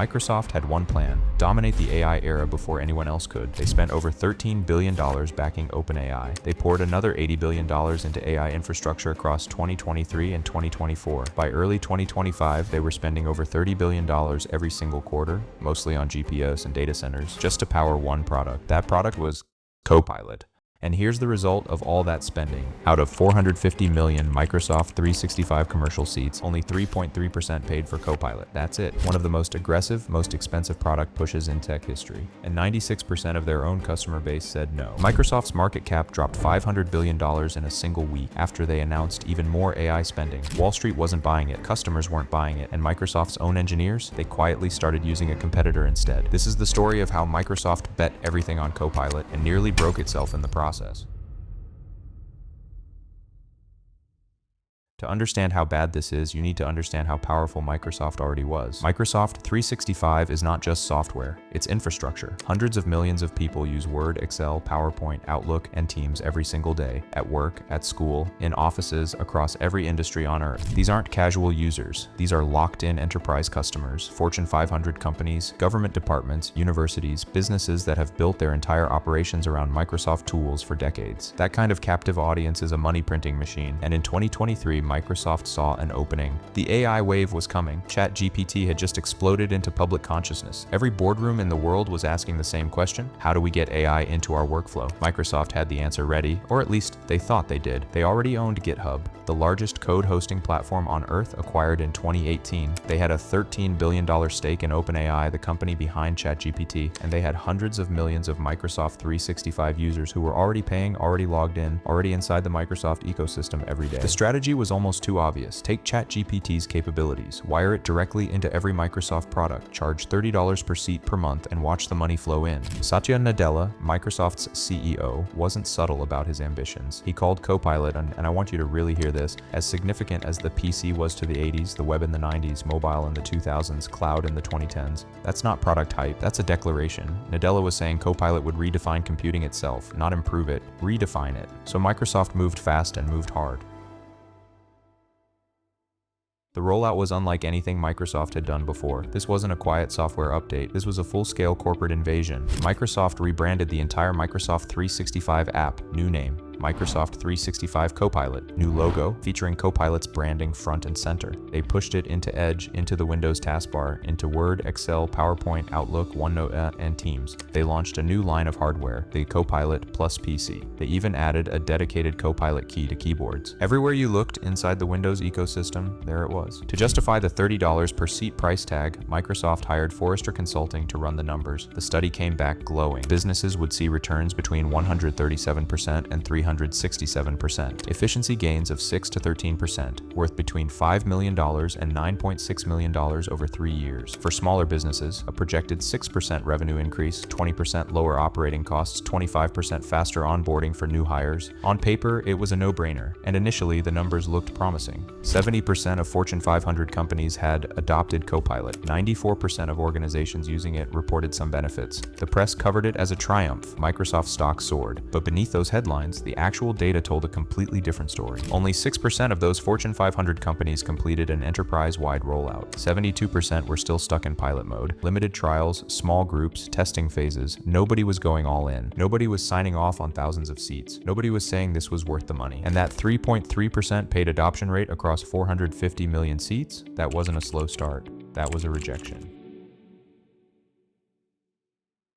Microsoft had one plan: dominate the AI era before anyone else could. They spent over $13 billion backing OpenAI. They poured another $80 billion into AI infrastructure across 2023 and 2024. By early 2025, they were spending over $30 billion every single quarter, mostly on GPUs and data centers, just to power one product. That product was Copilot. And here's the result of all that spending. Out of 450 million Microsoft 365 commercial seats, only 3.3% paid for Copilot. That's it. One of the most aggressive, most expensive product pushes in tech history. And 96% of their own customer base said no. Microsoft's market cap dropped $500 billion in a single week after they announced even more AI spending. Wall Street wasn't buying it, customers weren't buying it, and Microsoft's own engineers, they quietly started using a competitor instead. This is the story of how Microsoft bet everything on Copilot and nearly broke itself in the process. To understand how bad this is, you need to understand how powerful Microsoft already was. Microsoft 365 is not just software, it's infrastructure. Hundreds of millions of people use Word, Excel, PowerPoint, Outlook, and Teams every single day, at work, at school, in offices, across every industry on Earth. These aren't casual users. These are locked-in enterprise customers, Fortune 500 companies, government departments, universities, businesses that have built their entire operations around Microsoft tools for decades. That kind of captive audience is a money printing machine, and in 2023, Microsoft saw an opening. The AI wave was coming. ChatGPT had just exploded into public consciousness. Every boardroom in the world was asking the same question: how do we get AI into our workflow? Microsoft had the answer ready, or at least they thought they did. They already owned GitHub, the largest code hosting platform on Earth, acquired in 2018. They had a $13 billion stake in OpenAI, the company behind ChatGPT, and they had hundreds of millions of Microsoft 365 users who were already paying, already logged in, already inside the Microsoft ecosystem every day. The strategy was almost too obvious. Take ChatGPT's capabilities, wire it directly into every Microsoft product, charge $30 per seat per month, and watch the money flow in. Satya Nadella, Microsoft's CEO, wasn't subtle about his ambitions. He called Copilot, and I want you to really hear this, as significant as the PC was to the 80s, the web in the 90s, mobile in the 2000s, cloud in the 2010s. That's not product hype, that's a declaration. Nadella was saying Copilot would redefine computing itself, not improve it, redefine it. So Microsoft moved fast and moved hard. The rollout was unlike anything Microsoft had done before. This wasn't a quiet software update, this was a full-scale corporate invasion. Microsoft rebranded the entire Microsoft 365 app, new name, Microsoft 365 Copilot, new logo, featuring Copilot's branding front and center. They pushed it into Edge, into the Windows taskbar, into Word, Excel, PowerPoint, Outlook, OneNote, and Teams. They launched a new line of hardware, the Copilot Plus PC. They even added a dedicated Copilot key to keyboards. Everywhere you looked inside the Windows ecosystem, there it was. To justify the $30 per seat price tag, Microsoft hired Forrester Consulting to run the numbers. The study came back glowing. Businesses would see returns between 137% and 367%. Efficiency gains of 6 to 13%, worth between $5 million and $9.6 million over 3 years. For smaller businesses, a projected 6% revenue increase, 20% lower operating costs, 25% faster onboarding for new hires. On paper, it was a no-brainer, and initially the numbers looked promising. 70% of Fortune 500 companies had adopted Copilot. 94% of organizations using it reported some benefits. The press covered it as a triumph. Microsoft stock soared. But beneath those headlines, the actual data told a completely different story. Only 6% of those Fortune 500 companies completed an enterprise-wide rollout. 72% were still stuck in pilot mode. Limited trials, small groups, testing phases. Nobody was going all in. Nobody was signing off on thousands of seats. Nobody was saying this was worth the money. And that 3.3% paid adoption rate across 450 million seats, that wasn't a slow start. That was a rejection.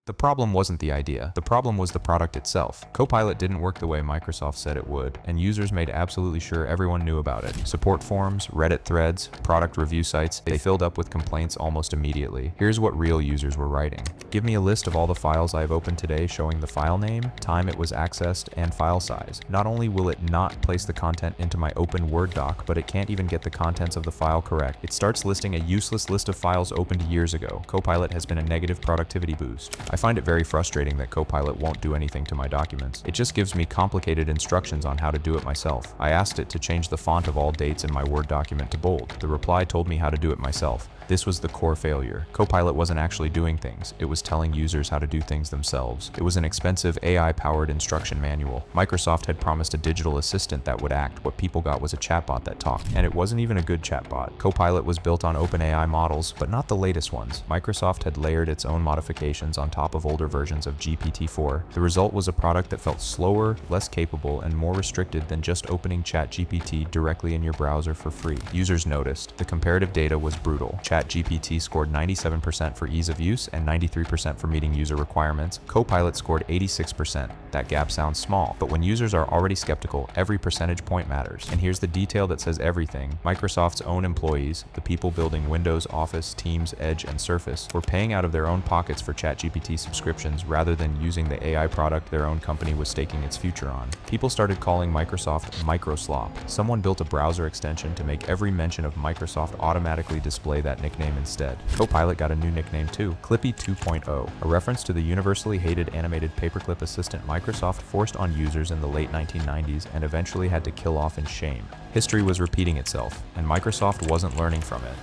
The problem wasn't the idea. The problem was the product itself. Copilot didn't work the way Microsoft said it would, and users made absolutely sure everyone knew about it. Support forums, Reddit threads, product review sites, they filled up with complaints almost immediately. Here's what real users were writing. Give me a list of all the files I've opened today showing the file name, time it was accessed, and file size. Not only will it not place the content into my open Word doc, but it can't even get the contents of the file correct. It starts listing a useless list of files opened years ago. Copilot has been a negative productivity boost. I find it very frustrating that Copilot won't do anything to my documents. It just gives me complicated instructions on how to do it myself. I asked it to change the font of all dates in my Word document to bold. The reply told me how to do it myself. This was the core failure. Copilot wasn't actually doing things. It was telling users how to do things themselves. It was an expensive AI-powered instruction manual. Microsoft had promised a digital assistant that would act. What people got was a chatbot that talked. And it wasn't even a good chatbot. Copilot was built on OpenAI models, but not the latest ones. Microsoft had layered its own modifications on top of older versions of GPT-4. The result was a product that felt slower, less capable, and more restricted than just opening ChatGPT directly in your browser for free. Users noticed. The comparative data was brutal. ChatGPT scored 97% for ease of use and 93% for meeting user requirements. Copilot scored 86%. That gap sounds small, but when users are already skeptical, every percentage point matters. And here's the detail that says everything. Microsoft's own employees, the people building Windows, Office, Teams, Edge, and Surface, were paying out of their own pockets for ChatGPT subscriptions rather than using the AI product their own company was staking its future on. People started calling Microsoft Microslop. Someone built a browser extension to make every mention of Microsoft automatically display that nickname instead. Copilot got a new nickname too, Clippy 2.0, a reference to the universally hated animated paperclip assistant Microsoft forced on users in the late 1990s and eventually had to kill off in shame. History was repeating itself, and Microsoft wasn't learning from it.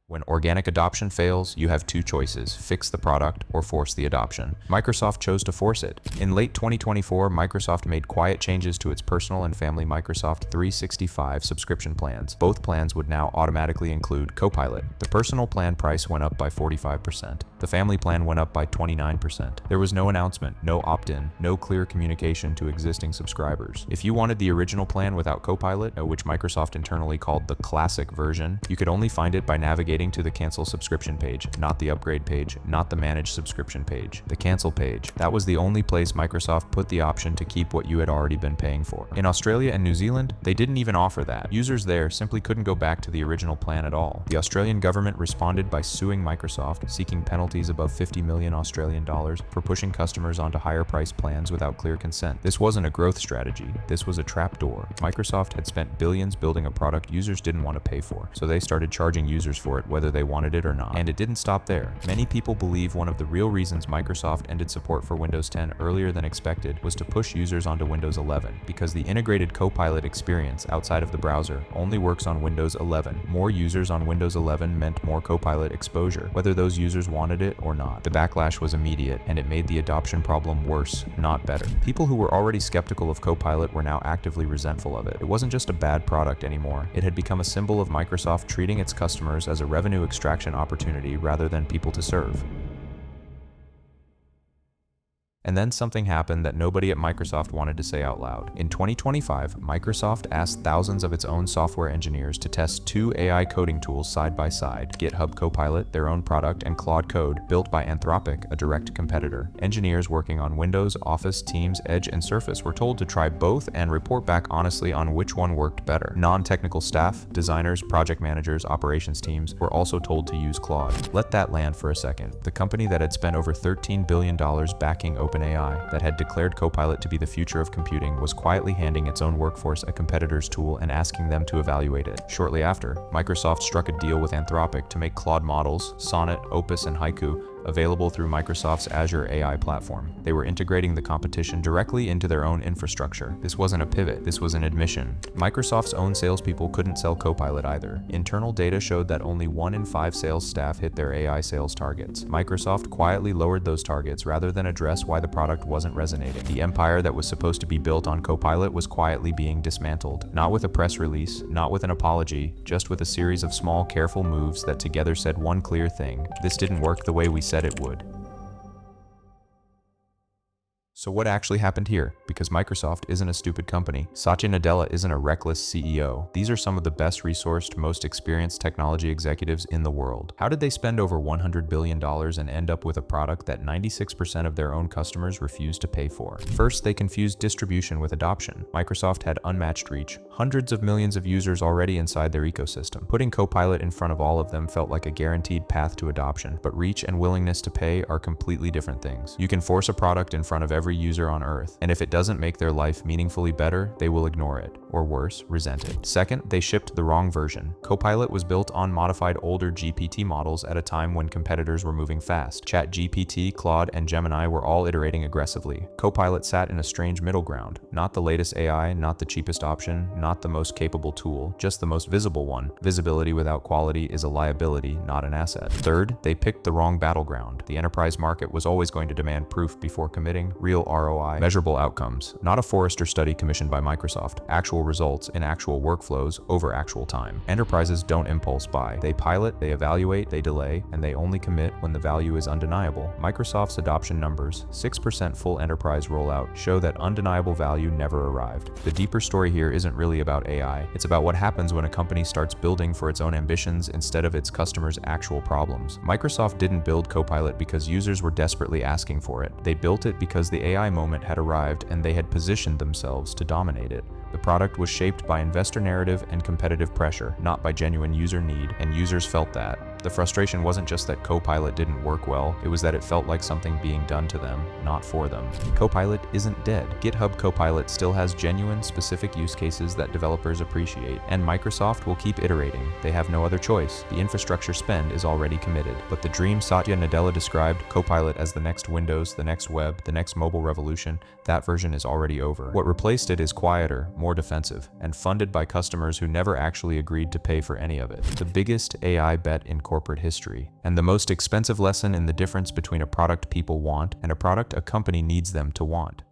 When organic adoption fails, you have two choices: fix the product or force the adoption. Microsoft chose to force it. In late 2024, Microsoft made quiet changes to its personal and family Microsoft 365 subscription plans. Both plans would now automatically include Copilot. The personal plan price went up by 45%. The family plan went up by 29%. There was no announcement, no opt-in, no clear communication to existing subscribers. If you wanted the original plan without Copilot, which Microsoft internally called the classic version, you could only find it by navigating to the cancel subscription page, not the upgrade page, not the manage subscription page, the cancel page. That was the only place Microsoft put the option to keep what you had already been paying for. In Australia and New Zealand, they didn't even offer that. Users there simply couldn't go back to the original plan at all. The Australian government responded by suing Microsoft, seeking penalties above 50 million Australian dollars for pushing customers onto higher price plans without clear consent. This wasn't a growth strategy. This was a trapdoor. Microsoft had spent billions building a product users didn't want to pay for, so they started charging users for it whether they wanted it or not. And it didn't stop there. Many people believe one of the real reasons Microsoft ended support for Windows 10 earlier than expected was to push users onto Windows 11, because the integrated Copilot experience outside of the browser only works on Windows 11. More users on Windows 11 meant more Copilot exposure, whether those users wanted it or not. The backlash was immediate, and it made the adoption problem worse, not better. People who were already skeptical of Copilot were now actively resentful of it. It wasn't just a bad product anymore. It had become a symbol of Microsoft treating its customers as a revenue extraction opportunity rather than people to serve. And then something happened that nobody at Microsoft wanted to say out loud. In 2025, Microsoft asked thousands of its own software engineers to test two AI coding tools side by side: GitHub Copilot, their own product, and Claude Code, built by Anthropic, a direct competitor. Engineers working on Windows, Office, Teams, Edge, and Surface were told to try both and report back honestly on which one worked better. Non-technical staff, designers, project managers, operations teams were also told to use Claude. Let that land for a second. The company that had spent over $13 billion backing OpenAI, that had declared Copilot to be the future of computing, was quietly handing its own workforce a competitor's tool and asking them to evaluate it. Shortly after, Microsoft struck a deal with Anthropic to make Claude models, Sonnet, Opus, and Haiku, available through Microsoft's Azure AI platform. They were integrating the competition directly into their own infrastructure. This wasn't a pivot, this was an admission. Microsoft's own salespeople couldn't sell Copilot either. Internal data showed that only 1 in 5 sales staff hit their AI sales targets. Microsoft quietly lowered those targets rather than address why the product wasn't resonating. The empire that was supposed to be built on Copilot was quietly being dismantled. Not with a press release, not with an apology, just with a series of small, careful moves that together said one clear thing: this didn't work the way we said it would. So what actually happened here? Because Microsoft isn't a stupid company. Satya Nadella isn't a reckless CEO. These are some of the best resourced, most experienced technology executives in the world. How did they spend over $100 billion and end up with a product that 96% of their own customers refused to pay for? First, they confused distribution with adoption. Microsoft had unmatched reach, hundreds of millions of users already inside their ecosystem. Putting Copilot in front of all of them felt like a guaranteed path to adoption, but reach and willingness to pay are completely different things. You can force a product in front of everyone every user on Earth, and if it doesn't make their life meaningfully better, they will ignore it, or worse, resent it. Second, they shipped the wrong version. Copilot was built on modified older GPT models at a time when competitors were moving fast. ChatGPT, Claude, and Gemini were all iterating aggressively. Copilot sat in a strange middle ground. Not the latest AI, not the cheapest option, not the most capable tool, just the most visible one. Visibility without quality is a liability, not an asset. Third, they picked the wrong battleground. The enterprise market was always going to demand proof before committing, real ROI, measurable outcomes. Not a Forrester study commissioned by Microsoft. Actual results in actual workflows over actual time. Enterprises don't impulse buy. They pilot, they evaluate, they delay, and they only commit when the value is undeniable. Microsoft's adoption numbers, 6% full enterprise rollout, show that undeniable value never arrived. The deeper story here isn't really about AI. It's about what happens when a company starts building for its own ambitions instead of its customers' actual problems. Microsoft didn't build Copilot because users were desperately asking for it. They built it because the AI moment had arrived and they had positioned themselves to dominate it. The product was shaped by investor narrative and competitive pressure, not by genuine user need, and users felt that. The frustration wasn't just that Copilot didn't work well, it was that it felt like something being done to them, not for them. Copilot isn't dead. GitHub Copilot still has genuine, specific use cases that developers appreciate, and Microsoft will keep iterating. They have no other choice. The infrastructure spend is already committed. But the dream Satya Nadella described, Copilot as the next Windows, the next web, the next mobile revolution, that version is already over. What replaced it is quieter, more defensive, and funded by customers who never actually agreed to pay for any of it. The biggest AI bet in corporate history, and the most expensive lesson in the difference between a product people want and a product a company needs them to want.